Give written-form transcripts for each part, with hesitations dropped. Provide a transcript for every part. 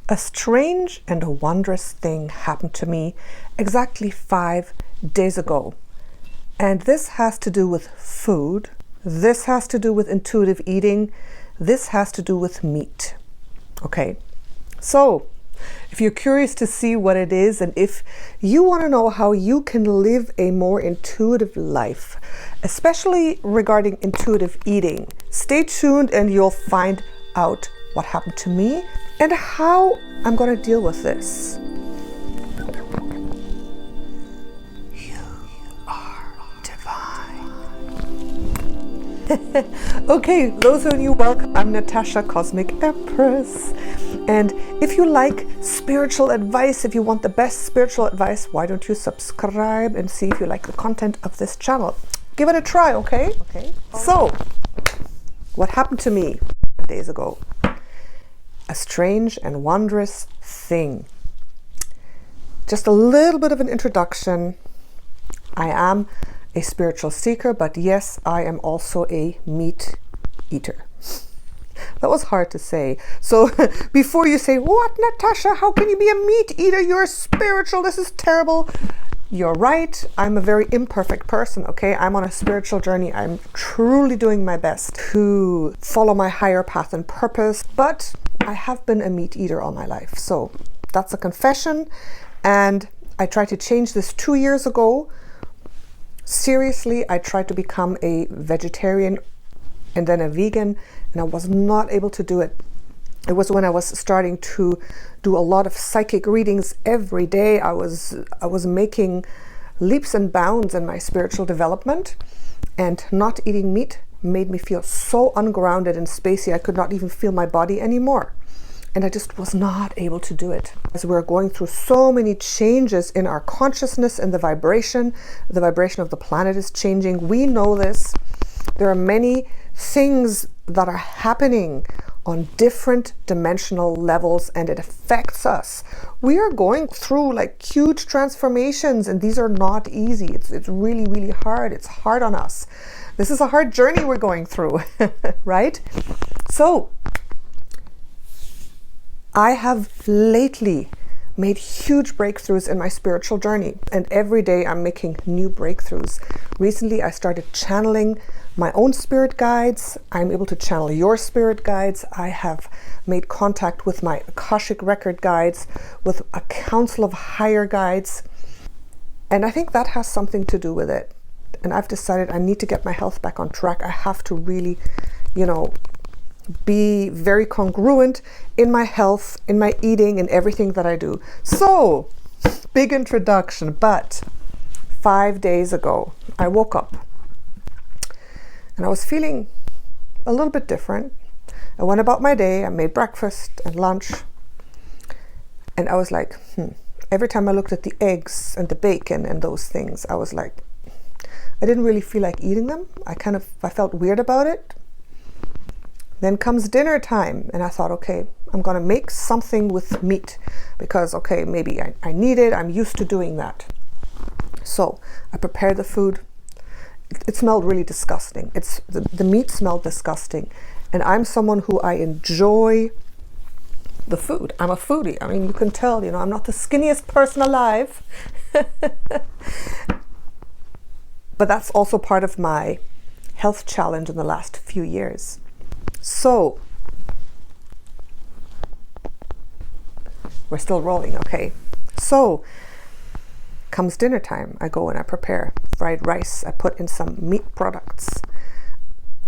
A strange and wondrous thing happened to me exactly 5 days ago. And this has to do with food. This has to do with intuitive eating. This has to do with meat. Okay, so if you're curious to see what it is, and if you want to know how you can live a more intuitive life, especially regarding intuitive eating, stay tuned and you'll find out what happened to me and how I'm going to deal with this. You are divine. Okay, those of you welcome. I'm Natasha, Cosmic Empress. And if you like spiritual advice, if you want the best spiritual advice, why don't you subscribe and see if you like the content of this channel? Give it a try, okay? Okay. So, what happened to me 5 days ago? A strange and wondrous thing. Just a little bit of an introduction. I am a spiritual seeker, but yes, I am also a meat eater. That was hard to say. So before you say, what, Natasha, how can you be a meat eater? You're spiritual. This is terrible. You're right. I'm a very imperfect person, okay? I'm on a spiritual journey. I'm truly doing my best to follow my higher path and purpose, but I have been a meat eater all my life. So that's a confession. And I tried to change this 2 years ago. Seriously, I tried to become a vegetarian and then a vegan, and I was not able to do it. It was when I was starting to do a lot of psychic readings every day. I was making leaps and bounds in my spiritual development, and not eating meat made me feel so ungrounded and spacey. I could not even feel my body anymore. And I just was not able to do it. As we're going through so many changes in our consciousness and the vibration of the planet is changing. We know this. There are many things that are happening on different dimensional levels, and it affects us. We are going through like huge transformations, and these are not easy. It's really, really hard. It's hard on us. This is a hard journey we're going through, right? So I have lately made huge breakthroughs in my spiritual journey, and every day I'm making new breakthroughs. Recently, I started channeling my own spirit guides. I'm able to channel your spirit guides. I have made contact with my Akashic Record Guides, with a council of higher guides, and I think that has something to do with it. And I've decided I need to get my health back on track. I have to really, be very congruent in my health, in my eating, and everything that I do. So, big introduction, but 5 days ago, I woke up and I was feeling a little bit different. I went about my day, I made breakfast and lunch, and I was like, every time I looked at the eggs and the bacon and those things, I was like, I didn't really feel like eating them. I felt weird about it. Then comes dinner time, and I thought, okay, I'm going to make something with meat because, okay, maybe I need it. I'm used to doing that. So I prepared the food. It smelled really disgusting. The meat smelled disgusting. And I'm someone who I enjoy the food. I'm a foodie. I mean, you can tell, I'm not the skinniest person alive. But that's also part of my health challenge in the last few years. So, we're still rolling, okay? So, comes dinner time. I go and I prepare fried rice. I put in some meat products.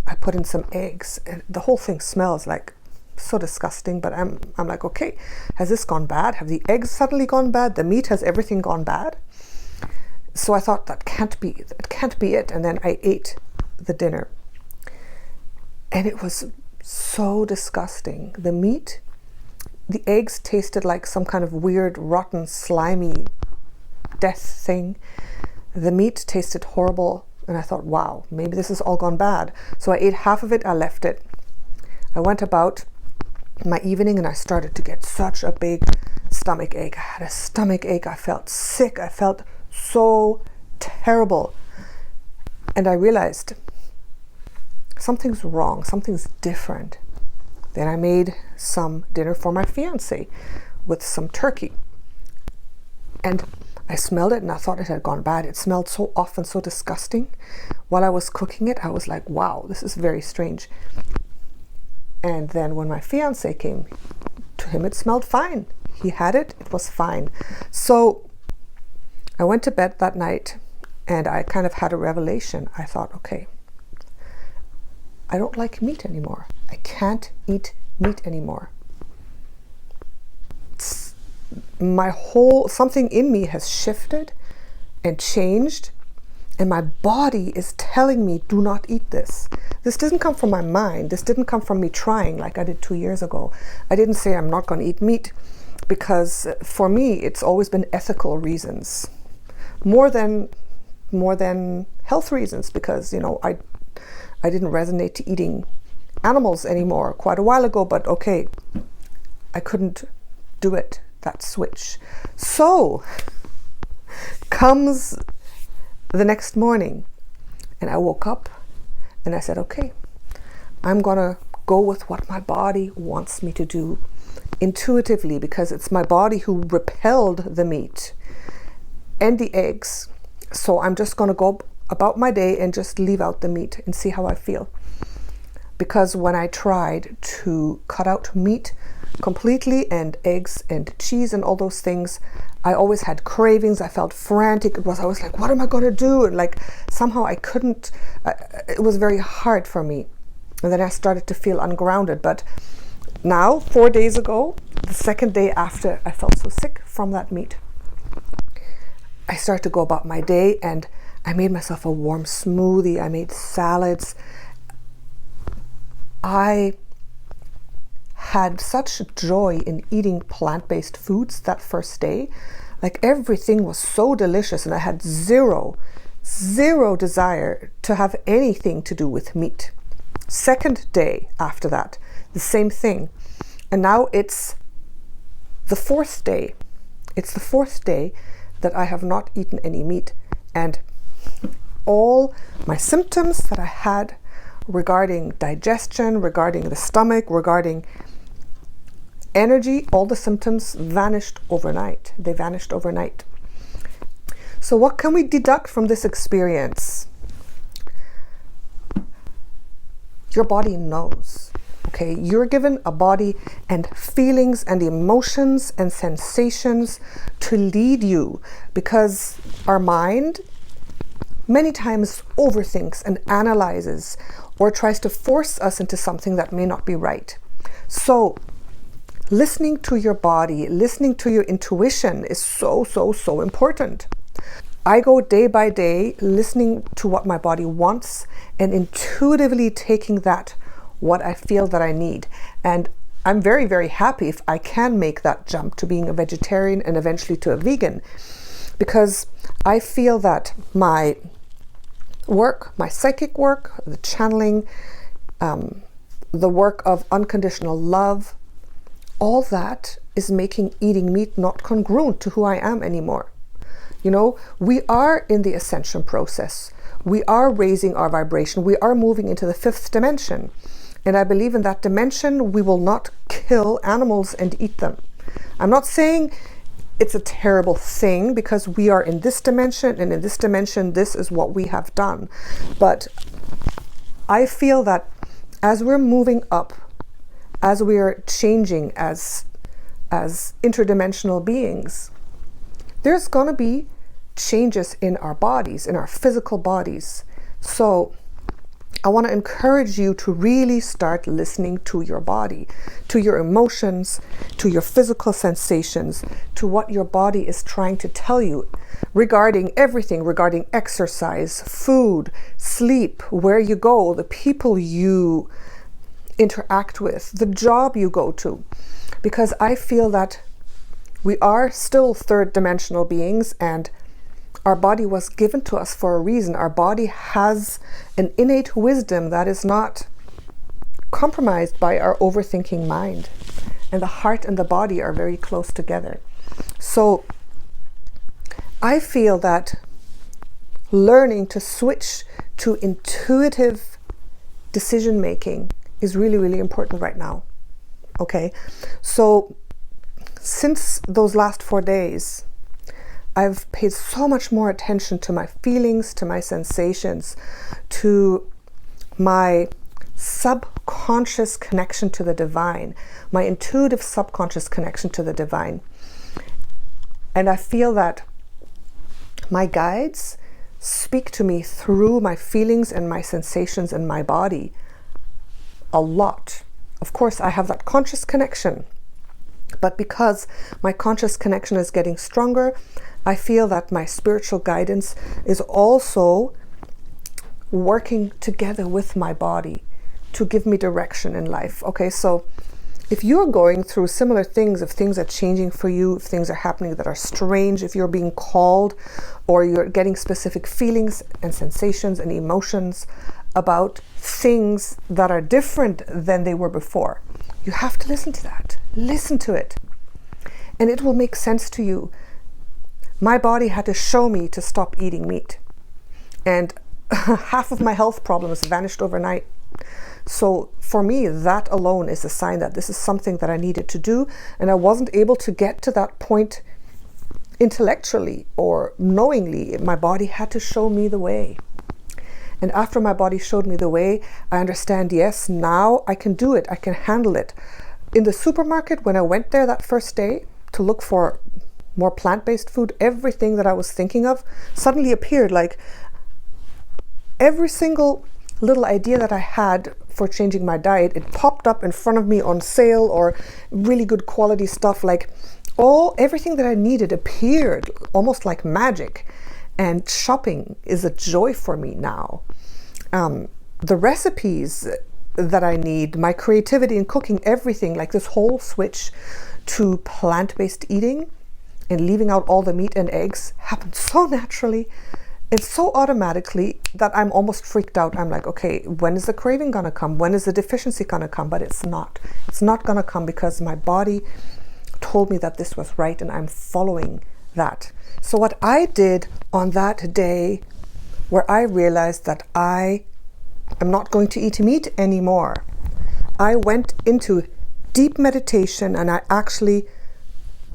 I put in some eggs. And the whole thing smells like so disgusting, but I'm like, okay, has this gone bad? Have the eggs suddenly gone bad? The meat, has everything gone bad? So I thought that can't be it. And then I ate the dinner. And it was so disgusting. The meat, the eggs tasted like some kind of weird, rotten, slimy death thing. The meat tasted horrible. And I thought, wow, maybe this has all gone bad. So I ate half of it, I left it. I went about my evening and I started to get such a big stomach ache. I had a stomach ache. I felt sick. I felt so terrible. And I realized something's wrong, something's different. Then I made some dinner for my fiance with some turkey. And I smelled it and I thought it had gone bad. It smelled so off and so disgusting. While I was cooking it, I was like, wow, this is very strange. And then when my fiance came, to him it smelled fine. He had it, it was fine. So I went to bed that night and I kind of had a revelation. I thought, okay, I don't like meat anymore. I can't eat meat anymore. Something in me has shifted and changed, and my body is telling me, do not eat this. This didn't come from my mind. This didn't come from me trying like I did 2 years ago. I didn't say I'm not going to eat meat, because for me it's always been ethical reasons more than health reasons, because I didn't resonate to eating animals anymore quite a while ago, but okay, I couldn't do it, that switch. So comes the next morning and I woke up and I said, okay, I'm gonna go with what my body wants me to do intuitively, because it's my body who repelled the meat and the eggs. So I'm just gonna go about my day and just leave out the meat and see how I feel. Because when I tried to cut out meat completely and eggs and cheese and all those things, I always had cravings. I felt frantic. I was like, what am I going to do? And like somehow I couldn't, it was very hard for me. And then I started to feel ungrounded. But now, 4 days ago, the second day after I felt so sick from that meat, I started to go about my day and I made myself a warm smoothie. I made salads. I had such joy in eating plant-based foods that first day. Like everything was so delicious and I had zero desire to have anything to do with meat. Second day after that, the same thing. And now it's the fourth day. It's the fourth day that I have not eaten any meat. And all my symptoms that I had regarding digestion, regarding the stomach, regarding energy, all the symptoms vanished overnight. They vanished overnight. So what can we deduct from this experience? Your body knows. Okay, you're given a body and feelings and emotions and sensations to lead you, because our mind many times overthinks and analyzes or tries to force us into something that may not be right. So listening to your body, listening to your intuition is so important. I go day by day listening to what my body wants and intuitively taking that, what I feel that I need. And I'm very happy if I can make that jump to being a vegetarian and eventually to a vegan, because I feel that my work, my psychic work, the channeling, the work of unconditional love, all that is making eating meat not congruent to who I am anymore. We are in the ascension process. We are raising our vibration. We are moving into the 5th dimension. And I believe in that dimension, we will not kill animals and eat them. I'm not saying it's a terrible thing, because we are in this dimension, and in this dimension, this is what we have done. But I feel that as we're moving up, as we are changing as interdimensional beings, there's going to be changes in our bodies, in our physical bodies. So I want to encourage you to really start listening to your body, to your emotions, to your physical sensations, to what your body is trying to tell you regarding everything, regarding exercise, food, sleep, where you go, the people you interact with, the job you go to. Because I feel that we are still 3rd dimensional beings, and our body was given to us for a reason. Our body has an innate wisdom that is not compromised by our overthinking mind. And the heart and the body are very close together. So I feel that learning to switch to intuitive decision making is really important right now. Okay, so since those last 4 days, I've paid so much more attention to my feelings, to my sensations, to my subconscious connection to the divine, my intuitive subconscious connection to the divine. And I feel that my guides speak to me through my feelings and my sensations in my body a lot. Of course, I have that conscious connection, but because my conscious connection is getting stronger, I feel that my spiritual guidance is also working together with my body to give me direction in life. Okay, so if you're going through similar things, if things are changing for you, if things are happening that are strange, if you're being called or you're getting specific feelings and sensations and emotions about things that are different than they were before, you have to listen to that. Listen to it. And it will make sense to you. My body had to show me to stop eating meat. And half of my health problems vanished overnight. So for me, that alone is a sign that this is something that I needed to do. And I wasn't able to get to that point intellectually or knowingly. My body had to show me the way. And after my body showed me the way, I understand, yes, now I can do it. I can handle it. In the supermarket, when I went there that first day to look for more plant-based food, everything that I was thinking of suddenly appeared. Like every single little idea that I had for changing my diet, it popped up in front of me on sale, or really good quality stuff. Like everything that I needed appeared almost like magic. And shopping is a joy for me now. The recipes that I need, my creativity in cooking, everything, like this whole switch to plant-based eating and leaving out all the meat and eggs happened so naturally and so automatically that I'm almost freaked out. I'm like, okay, when is the craving gonna come? When is the deficiency gonna come? But it's not. It's not gonna come because my body told me that this was right and I'm following that. So what I did on that day where I realized that I am not going to eat meat anymore, I went into deep meditation and I actually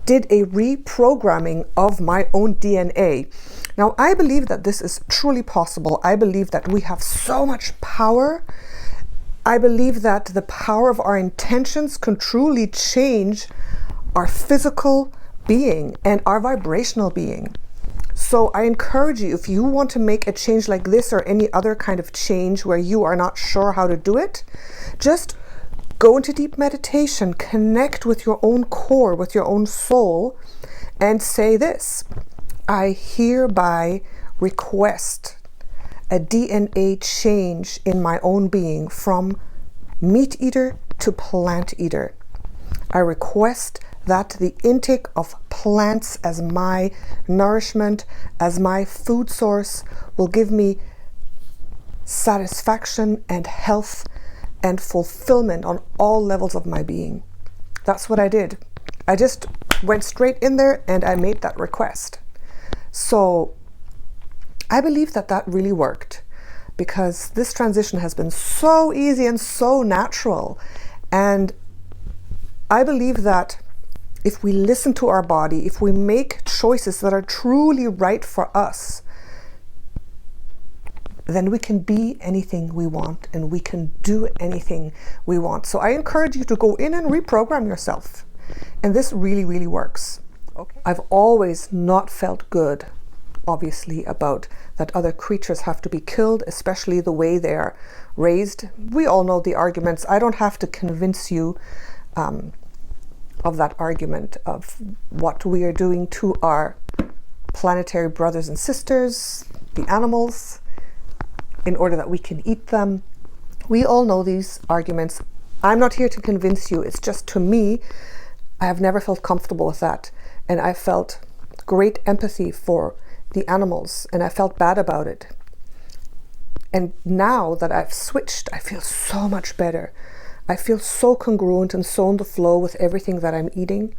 did a reprogramming of my own DNA. Now, I believe that this is truly possible. I believe that we have so much power. I believe that the power of our intentions can truly change our physical being and our vibrational being. So I encourage you, if you want to make a change like this or any other kind of change where you are not sure how to do it, just go into deep meditation, connect with your own core, with your own soul, and say this: I hereby request a DNA change in my own being from meat eater to plant eater. I request that the intake of plants as my nourishment, as my food source, will give me satisfaction and health and fulfillment on all levels of my being. That's what I did. I just went straight in there and I made that request. So I believe that that really worked, because this transition has been so easy and so natural. And I believe that if we listen to our body, if we make choices that are truly right for us, then we can be anything we want and we can do anything we want. So I encourage you to go in and reprogram yourself. And this really, really works. Okay. I've always not felt good, obviously, about that other creatures have to be killed, especially the way they're raised. We all know the arguments. I don't have to convince you of that argument of what we are doing to our planetary brothers and sisters, the animals, in order that we can eat them. We all know these arguments. I'm not here to convince you. It's just, to me, I have never felt comfortable with that. And I felt great empathy for the animals and I felt bad about it. And now that I've switched, I feel so much better. I feel so congruent and so in the flow with everything that I'm eating.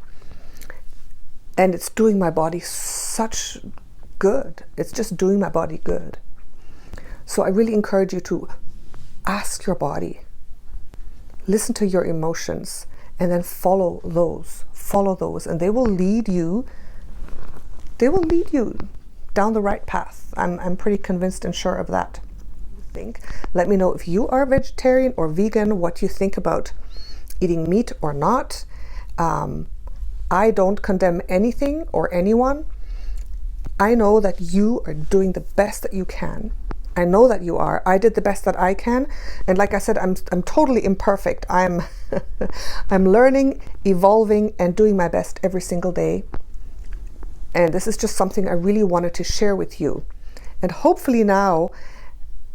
And it's doing my body such good. It's just doing my body good. So I really encourage you to ask your body, listen to your emotions, and then follow those, and they will lead you down the right path. I'm pretty convinced and sure of that. Let me know if you are vegetarian or vegan, what you think about eating meat or not. I don't condemn anything or anyone. I know that you are doing the best that you can. I know that you are. I did the best that I can, and like I said, I'm totally imperfect. I'm I'm learning, evolving, and doing my best every single day. And this is just something I really wanted to share with you. And hopefully now,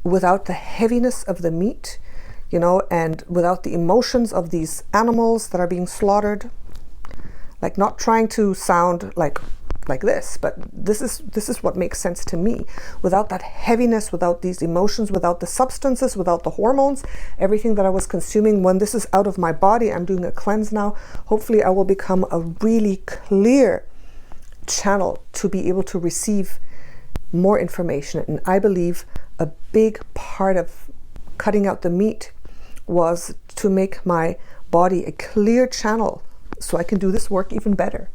without the heaviness of the meat, you know, and without the emotions of these animals that are being slaughtered, like, not trying to sound like this, but this is what makes sense to me. Without that heaviness, without these emotions, without the substances, without the hormones, everything that I was consuming, when this is out of my body, I'm doing a cleanse now. Hopefully I will become a really clear channel to be able to receive more information. And I believe a big part of cutting out the meat was to make my body a clear channel so I can do this work even better.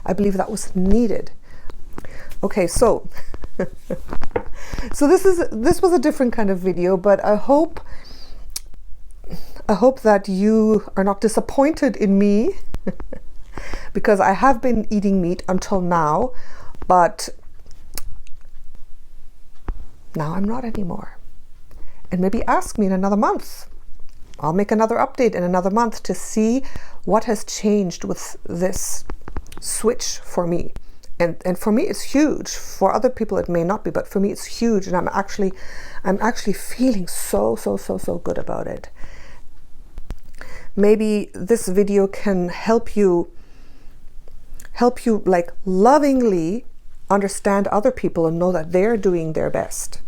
I believe that was needed. Okay, so so this was a different kind of video, but I hope that you are not disappointed in me because I have been eating meat until now, but now I'm not anymore. And maybe ask me in another month. I'll make another update in another month to see what has changed with this switch for me. And for me it's huge. For other people it may not be, but for me it's huge, and I'm actually feeling so good about it. Maybe this video can help you like lovingly understand other people and know that they're doing their best,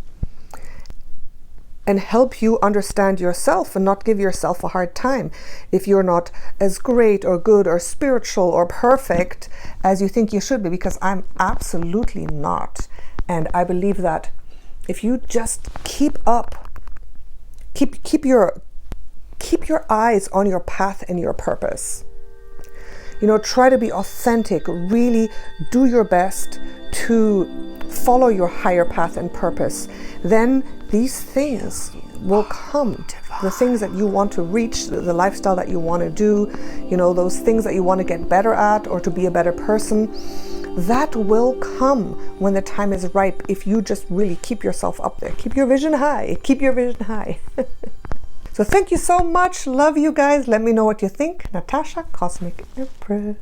and help you understand yourself and not give yourself a hard time if you're not as great or good or spiritual or perfect as you think you should be, because I'm absolutely not. And I believe that if you just keep your eyes on your path and your purpose, you know, try to be authentic, really do your best to follow your higher path and purpose, then these things will come. The things that you want to reach, the lifestyle that you want to do, you know, those things that you want to get better at or to be a better person, that will come when the time is ripe, if you just really keep yourself up there. Keep your vision high. Keep your vision high. So thank you so much. Love you guys. Let me know what you think. Natasha, Cosmic Empress.